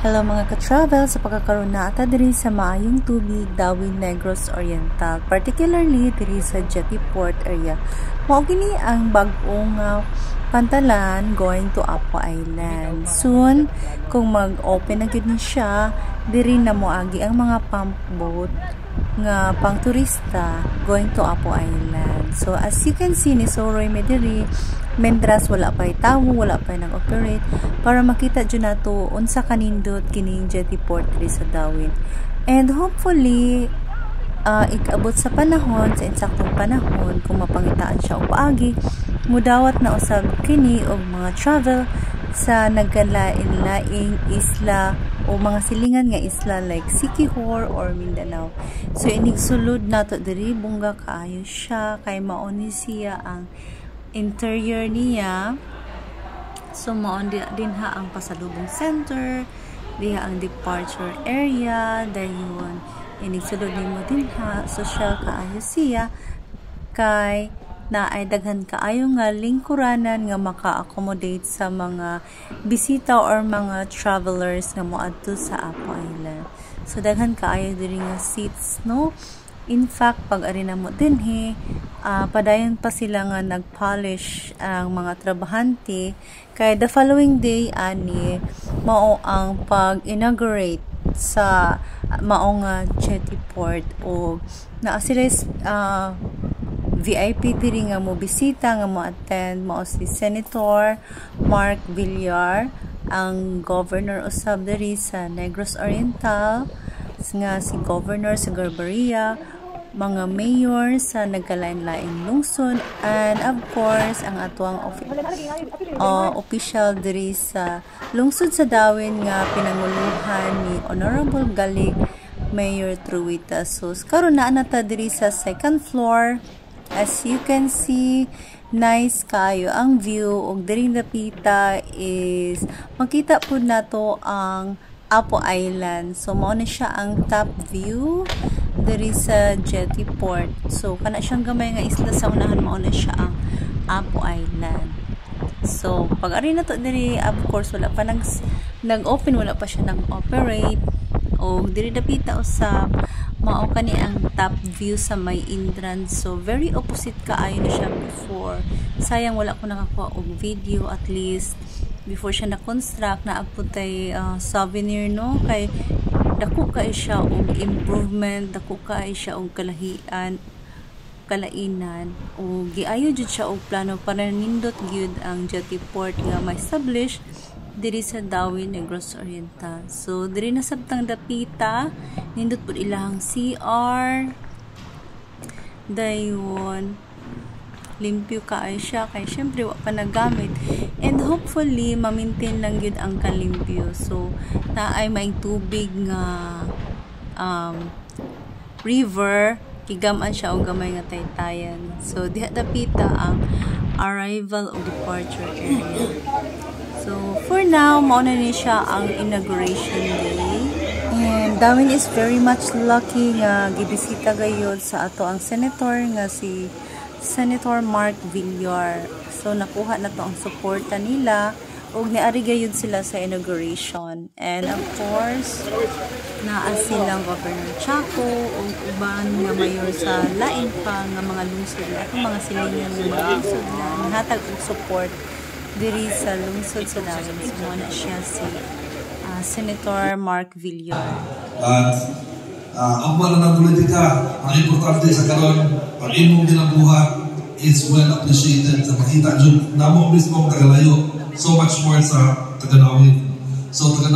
Hello mga ka-travel, sa pagkakaroon na ata diri sa maayong tubig, Dawin, Negros Oriental, particularly diri sa Jetty Port area. Mao gini ang bag-ong pantalan going to Apo Island. Soon, kung mag-open na gid ni siya, diri na moagi ang mga pump boat nga pang turista going to Apo Island. So as you can see ni Soroy me diri, mendras wala pa'y tawo, wala pa'y nag-operate para makita dyan nato unsa kanindot kining Jetty Port diri sa Dawin. And hopefully ikabot sa panahon, sa insaktong panahon, kung mapangitaan siya o paagi, mudawat na usab kini og mga travel sa nagkalain-laing isla o mga silingan nga isla like Siquijor or Mindanao. So inigsulod nato diri, bungga kaayo siya, kay mao ni siya ang interior niya. So maon din ha ang pasalubong center, diha ang departure area, dayon inigsulod nimo din ha, social kaayo siya, kay na ay daghan kaayo nga lingkuranan nga maka-accommodate sa mga bisita or mga travelers nga moadto sa Apo Island. So daghan kaayo diri nga seats, no? In fact, pag ari na mo dinhi, padayon pa sila nga nag-polish ang mga trabahante, kay the following day ani mao ang pag-inaugurate sa mao nga Jetty Port, o naa sila VIP diri nga mo bisita nga mo attend. Mao si Senator Mark Villar, ang governor usab diri sa Negros Oriental, nga si Governor sa Garbaria, mga mayor sa nagkalain-laing lungsod, and of course ang atuang official diri sa lungsod sa Dawin nga pinanguluhan ni Honorable Galig Mayor Truita. So karon na nata diri sa second floor. As you can see, nice kayo ang view, og diri dapita is makita pud nato ang Apo Island. So mao na siya ang top view diri sa Jetty Port. So kana siyang gamay nga isla sa unahan, mao na siya ang Apo Island. So pag ari na to diri, of course wala pa nag-open, wala pa siya nag-operate, o diri dapita usab mao kani ang top view sa may entrance. So very opposite kaayo na siya before. Sayang wala ko nakakuha og video, at least before siya na-construct na aputay souvenir, no? Kay dako kay siya og improvement, dako kay siya og kalainan, o giayo jud siya og plano para nindot gyud ang Jetty Port nga ma-establish diri sa Dawin, Negros Oriental. So diri na sabtang dapita, nindot pud ilahang CR, dayon limpyo kaayo siya, kay syempre wa pa nagamit, and hopefully ma-maintain lang gyud ang kalimpyo. So naay may tubig nga river, kigaman siya og gamay nga taytayan. So diha dapita ang arrival o departure area. So for now, mao na ni siya ang inauguration day. And Dawin is very much lucky nga gibisita gayud sa ato ang senator nga si Senator Mark Villar. So nakuha na to ang suporta nila, ug niari gayud sila sa inauguration. And of course, naa silang Governor Chaco ug uban nga mayor sa lain pa nga mga lungsod, atong mga silingan nga mga lungsod na nihatag og support diri sa lungsod sa Dawin. So na siya si Senator Mark Villar. At ang wala ng politika, ang importante sa karon, ang imong ginabuhat is well appreciated sa makita dyan. Namo mismo ang tagalayo, so much more sa Taganawin. So Taganawin